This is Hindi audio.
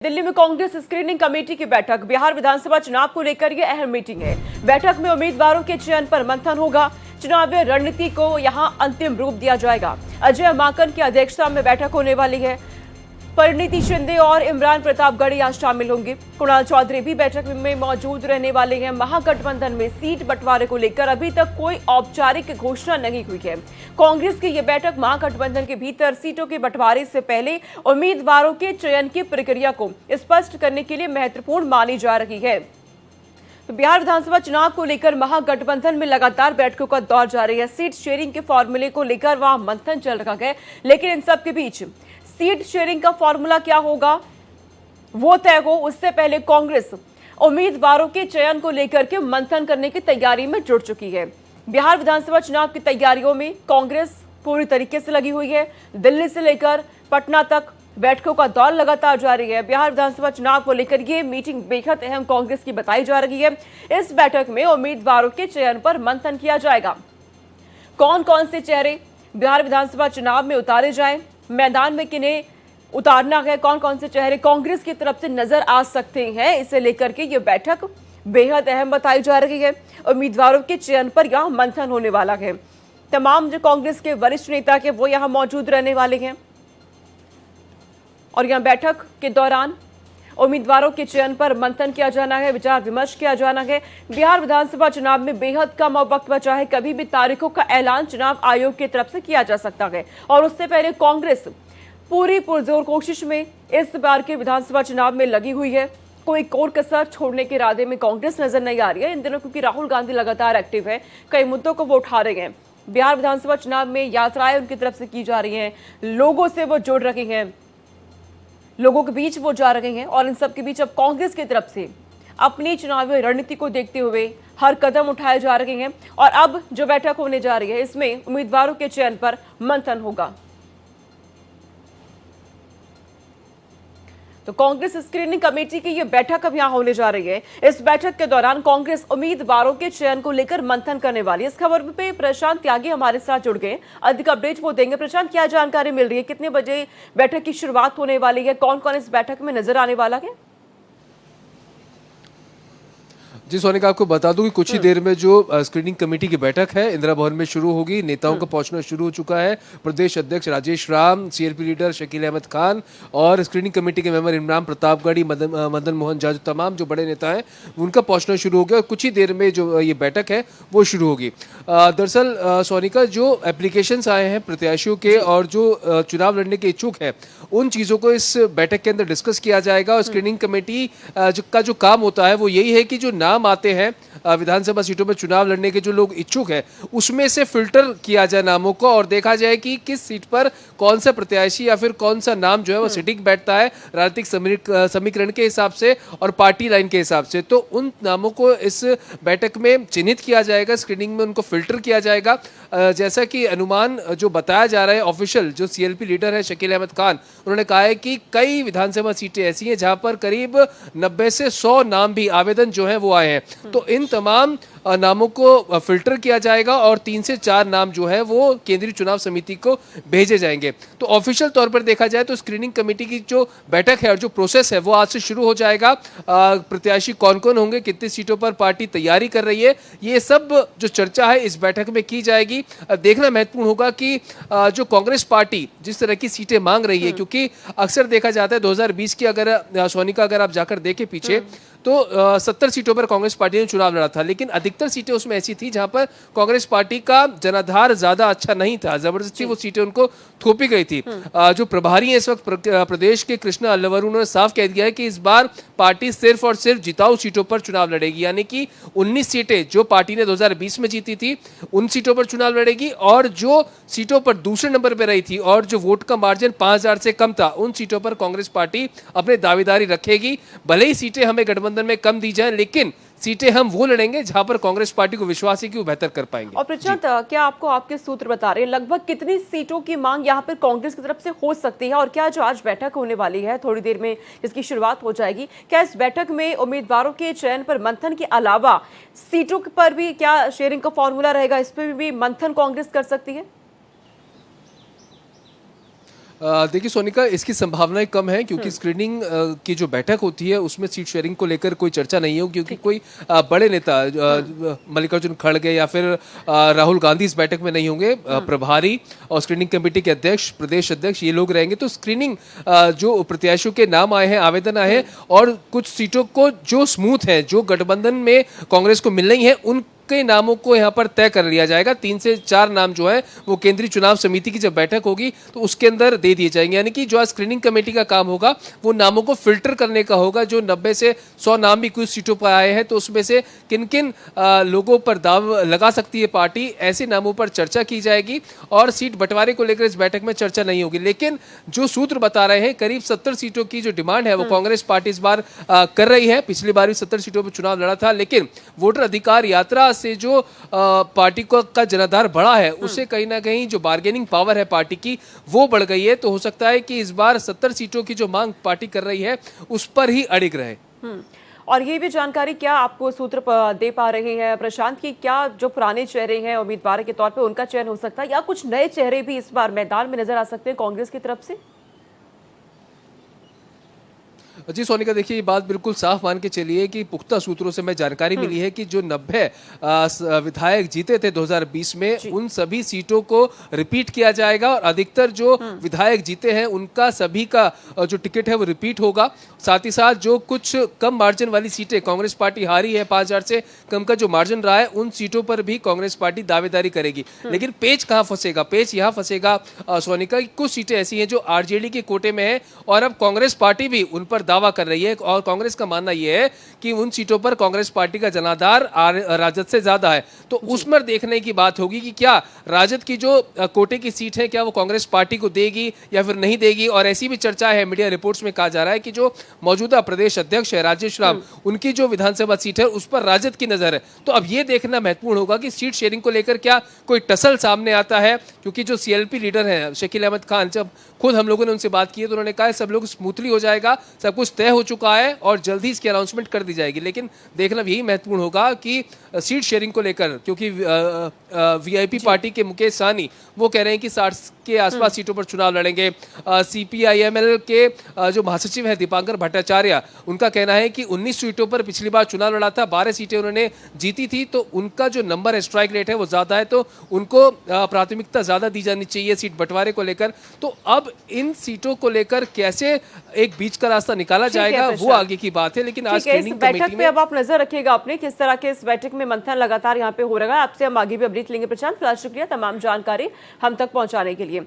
दिल्ली में कांग्रेस स्क्रीनिंग कमेटी की बैठक। बिहार विधानसभा चुनाव को लेकर यह अहम मीटिंग है। बैठक में उम्मीदवारों के चयन पर मंथन होगा। चुनावी रणनीति को यहां अंतिम रूप दिया जाएगा। अजय माकन की अध्यक्षता में बैठक होने वाली है। परिणीति शिंदे और इमरान प्रतापगढ़ यहां शामिल होंगे। कुणाल चौधरी भी बैठक में मौजूद रहने वाले हैं। महागठबंधन में सीट बंटवारे को लेकर अभी तक कोई औपचारिक घोषणा नहीं हुई है। कांग्रेस की यह बैठक महागठबंधन के भीतर सीटों के बंटवारे से पहले उम्मीदवारों के चयन की प्रक्रिया को स्पष्ट करने के लिए महत्वपूर्ण मानी जा रही है। तो बिहार विधानसभा चुनाव को लेकर महागठबंधन में लगातार बैठकों का दौर जारी है। सीट शेयरिंग के फॉर्मूले को लेकर वहां मंथन चल रहा है, लेकिन इन सब के बीच सीट शेयरिंग का फॉर्मूला क्या होगा वो तय हो उससे पहले कांग्रेस उम्मीदवारों के चयन को लेकर के मंथन करने की तैयारी में जुट चुकी है। बिहार विधानसभा चुनाव की तैयारियों में कांग्रेस पूरी तरीके से लगी हुई है। दिल्ली से लेकर पटना तक बैठकों का दौर लगातार जारी है। बिहार विधानसभा चुनाव को लेकर ये मीटिंग बेहद अहम कांग्रेस की बताई जा रही है। इस बैठक में उम्मीदवारों के चयन पर मंथन किया जाएगा। कौन कौन से चेहरे बिहार विधानसभा चुनाव में उतारे जाएं, मैदान में किन्हें उतारना है, कौन कौन से चेहरे कांग्रेस की तरफ से नजर आ सकते हैं, इसे लेकर के ये बैठक बेहद अहम बताई जा रही है। उम्मीदवारों के चयन पर यहां मंथन होने वाला है। तमाम जो कांग्रेस के वरिष्ठ नेता के वो यहां मौजूद रहने वाले हैं और यहां बैठक के दौरान उम्मीदवारों के चयन पर मंथन किया जाना है, विचार विमर्श किया जाना है। बिहार विधानसभा चुनाव में बेहद कम वक्त बचा है। कभी भी तारीखों का ऐलान चुनाव आयोग की तरफ से किया जा सकता है और उससे पहले कांग्रेस पूरी पुरजोर कोशिश में इस बार के विधानसभा चुनाव में लगी हुई है। कोई कोर कसर छोड़ने के इरादे में कांग्रेस नजर नहीं आ रही है इन दिनों, क्योंकि राहुल गांधी लगातार एक्टिव है, कई मुद्दों को वो उठा रहे हैं। बिहार विधानसभा चुनाव में यात्राएं उनकी तरफ से की जा रही हैं, लोगों से वो जुड़ रहे हैं, लोगों के बीच वो जा रहे हैं और इन सब के बीच अब कांग्रेस की तरफ से अपनी चुनावी रणनीति को देखते हुए हर कदम उठाए जा रहे हैं और अब जो बैठक होने जा रही है इसमें उम्मीदवारों के चयन पर मंथन होगा। तो कांग्रेस स्क्रीनिंग कमेटी की यह बैठक अब यहां होने जा रही है। इस बैठक के दौरान कांग्रेस उम्मीदवारों के चयन को लेकर मंथन करने वाली है। इस खबर पे प्रशांत त्यागी हमारे साथ जुड़ गए, अधिक अपडेट वो देंगे। प्रशांत, क्या जानकारी मिल रही है, कितने बजे बैठक की शुरुआत होने वाली है, कौन कौन इस बैठक में नजर आने वाला है? जी सोनिका, आपको बता दूं कि कुछ ही देर में जो स्क्रीनिंग कमेटी की बैठक है इंदिरा भवन में शुरू होगी। नेताओं का पहुंचना शुरू हो चुका है। प्रदेश अध्यक्ष राजेश राम, सीएलपी लीडर शकील अहमद खान और स्क्रीनिंग कमेटी के मेंबर इमरान प्रतापगढ़ी, मदन मोहन झा, तमाम जो बड़े नेता हैं उनका पहुंचना शुरू हो गया और कुछ ही देर में जो ये बैठक है वो शुरू होगी। दरअसल सोनिका, जो एप्लीकेशंस आए हैं प्रत्याशियों के और जो चुनाव लड़ने के इच्छुक है उन चीज़ों को इस बैठक के अंदर डिस्कस किया जाएगा। और स्क्रीनिंग कमेटी का जो काम होता है वो यही है कि जो नाम आते हैं विधानसभा सीटों में चुनाव लड़ने के जो लोग इच्छुक हैं उसमें से फिल्टर किया जाए नामों को और देखा जाए कि किस सीट पर कौन सा प्रत्याशी या फिर कौन सा नाम जो है वो सिटिंग बैठता है राजनीतिक समीकरण के हिसाब से और पार्टी लाइन के हिसाब से। तो उन नामों को इस बैठक में चिन्हित किया जाएगा, स्क्रीनिंग में उनको फिल्टर किया जाएगा। जैसा कि अनुमान जो बताया जा रहा है, ऑफिशियल जो सीएलपी लीडर है शकील अहमद खान, उन्होंने कहा है कि कई विधानसभा सीटें ऐसी हैं जहां पर करीब 90 से 100 नाम भी आवेदन जो है वो आए हैं। तो इन तमाम नामों को फिल्टर किया जाएगा और 3 से 4 नाम जो है वो केंद्रीय चुनाव समिति को भेजे जाएंगे। तो ऑफिशियल तौर पर देखा जाए तो स्क्रीनिंग कमेटी की जो बैठक है और जो प्रोसेस है वो आज से शुरू हो जाएगा। प्रत्याशी कौन कौन होंगे, कितनी सीटों पर पार्टी तैयारी कर रही है, ये सब जो चर्चा है इस बैठक में की जाएगी। देखना महत्वपूर्ण होगा कि जो कांग्रेस पार्टी जिस तरह की सीटें मांग रही है, क्योंकि अक्सर देखा जाता है 2020 की अगर सोनिका अगर आप जाकर देखें पीछे तो 70 सीटों पर कांग्रेस पार्टी ने चुनाव लड़ा था, लेकिन अधिकतर सीटें उसमें ऐसी थी जहां पर कांग्रेस पार्टी का जनाधार ज्यादा अच्छा नहीं था, जबरदस्ती वो सीटें उनको थोपी गई थी। जो प्रभारी हैं इस वक्त प्रदेश के कृष्णा अल्लवर, उन्होंने साफ कह दिया है कि इस बार पार्टी सिर्फ और सिर्फ जिताऊ सीटों पर चुनाव लड़ेगी, यानी कि 19 सीटें जो पार्टी ने 2020 में जीती थी उन सीटों पर चुनाव लड़ेगी और जो सीटों पर दूसरे नंबर पर रही थी और जो वोट का मार्जिन 5000 से कम था उन सीटों पर कांग्रेस पार्टी अपने दावेदारी रखेगी। भले ही सीटें हमें गठबंधन में कम दी जाए, लेकिन सीटें हम वो लड़ेंगे जहां पर कांग्रेस पार्टी को विश्वास है कि वो बेहतर कर पाएंगे। और प्रशांत, क्या आपको आपके सूत्र बता रहे हैं लगभग कितनी सीटों की मांग यहां पर कांग्रेस की तरफ से हो सकती है, और क्या जो आज बैठक होने वाली है थोड़ी देर में इसकी शुरुआत हो जाएगी, क्या इस बैठक में उम्मीदवारों के चयन पर मंथन के अलावा सीटों पर भी क्या शेयरिंग का फॉर्मूला रहेगा, इस पर भी मंथन कांग्रेस कर सकती है? देखिए सोनिका, इसकी संभावनाएं कम है क्योंकि स्क्रीनिंग की जो बैठक होती है उसमें सीट शेयरिंग को लेकर कोई चर्चा नहीं हो, क्योंकि कोई बड़े नेता मल्लिकार्जुन खड़गे या फिर राहुल गांधी इस बैठक में नहीं होंगे। प्रभारी और स्क्रीनिंग कमेटी के अध्यक्ष, प्रदेश अध्यक्ष, ये लोग रहेंगे। तो स्क्रीनिंग जो प्रत्याशियों के नाम आए हैं, आवेदन आए हैं, और कुछ सीटों को जो स्मूथ है, जो गठबंधन में कांग्रेस को मिल रही है, उन के नामों को यहां पर तय कर लिया जाएगा। 3 से 4 नाम जो है वो केंद्रीय चुनाव समिति की जब बैठक होगी तो उसके अंदर दे दिए जाएंगे। यानी कि जो स्क्रीनिंग कमेटी का काम होगा वो नामों को फिल्टर करने का होगा। जो 90 से 100 नाम भी कुछ सीटों पर आए हैं तो उसमें से किन किन लोगों पर दाव लगा सकती है पार्टी, ऐसे नामों पर चर्चा की जाएगी और सीट बंटवारे को लेकर इस बैठक में चर्चा नहीं होगी। लेकिन जो सूत्र बता रहे हैं, करीब 70 सीटों की जो डिमांड है वो कांग्रेस पार्टी इस बार कर रही है। पिछली बार भी 70 सीटों पर चुनाव लड़ा था, लेकिन वोटर अधिकार यात्रा से जो पार्टी का जनाधार बढ़ा है उससे कहीं ना कहीं जो बार्गेनिंग पावर है पार्टी की वो बढ़ गई है। तो हो सकता है कि इस बार 70 सीटों की जो मांग पार्टी कर रही है उस पर ही अड़िग रहे। और ये भी जानकारी क्या आपको सूत्र दे पा रहे हैं प्रशांत की, क्या जो पुराने चेहरे हैं उम्मीदवार के तौर पे उनका चयन हो सकता है या कुछ नए चेहरे भी इस बार मैदान में नजर आ सकते हैं कांग्रेस की तरफ से? जी सोनिका, देखिए ये बात बिल्कुल साफ मान के चलिए कि पुख्ता सूत्रों से मैं जानकारी मिली है कि जो 90 विधायक जीते थे 2020 में, उन सभी सीटों को रिपीट किया जाएगा और अधिकतर जो विधायक जीते हैं उनका सभी का जो टिकट है वो रिपीट होगा। साथ ही साथ जो कुछ कम मार्जिन वाली सीटें कांग्रेस पार्टी हारी है, 5000 से कम का जो मार्जिन रहा है, उन सीटों पर भी कांग्रेस पार्टी दावेदारी करेगी। लेकिन पेच कहाँ फंसेगा? पेच यहाँ फंसेगा सोनिका, कुछ सीटें ऐसी हैं जो आरजेडी के कोटे में है और अब कांग्रेस पार्टी भी उन पर दावा कर रही है और कांग्रेस का मानना यह है कि उन सीटों पर कांग्रेस पार्टी का जनाधार राजद से ज्यादा है। तो उसमें देखने की बात होगी कि क्या राजद की जो कोटे की सीट है क्या वो कांग्रेस पार्टी को देगी या फिर नहीं देगी। और ऐसी भी चर्चा है, मीडिया रिपोर्ट्स में कहा जा रहा है कि जो मौजूदा प्रदेश अध्यक्ष है राजेश राम, उनकी जो विधानसभा सीट है उस पर राजद की नजर है। तो अब यह देखना महत्वपूर्ण होगा कि सीट शेयरिंग को लेकर क्या कोई टसल सामने आता है, क्योंकि जो सीएलपी लीडर है शकील अहमद खान, जब खुद हम लोगों ने उनसे बात की है तो उन्होंने कहा सब लोग स्मूथली हो जाएगा, सब कुछ तय हो चुका है और जल्द ही इसकी अनाउंसमेंट कर दी जाएगी। लेकिन देखना यही महत्वपूर्ण होगा कि सीट शेयरिंग को लेकर, क्योंकि वीआईपी पार्टी के मुकेश सहनी वो कह रहे हैं कि 60 के आसपास सीटों पर चुनाव लड़ेंगे। सीपीआईएमएल के जो महासचिव है दीपांकर भट्टाचार्य, उनका कहना है कि 19 सीटों पर पिछली बार चुनाव लड़ा था, 12 सीटें उन्होंने जीती थी, तो उनका जो नंबर है, स्ट्राइक रेट है वो ज्यादा है, तो उनको प्राथमिकता ज्यादा दी जानी चाहिए सीट बंटवारे को लेकर। तो अब इन सीटों को लेकर कैसे एक बीच का रास्ता निकाला जाएगा वो आगे की बात है। लेकिन आज स्क्रीनिंग बैठक पे अब आप नजर रखिएगा अपने, किस तरह के इस बैठक में मंथन लगातार यहाँ पे हो रहा है। आपसे हम आगे भी अपडेट लेंगे प्रशांत। फिलहाल शुक्रिया तमाम जानकारी हम तक पहुंचाने के लिए।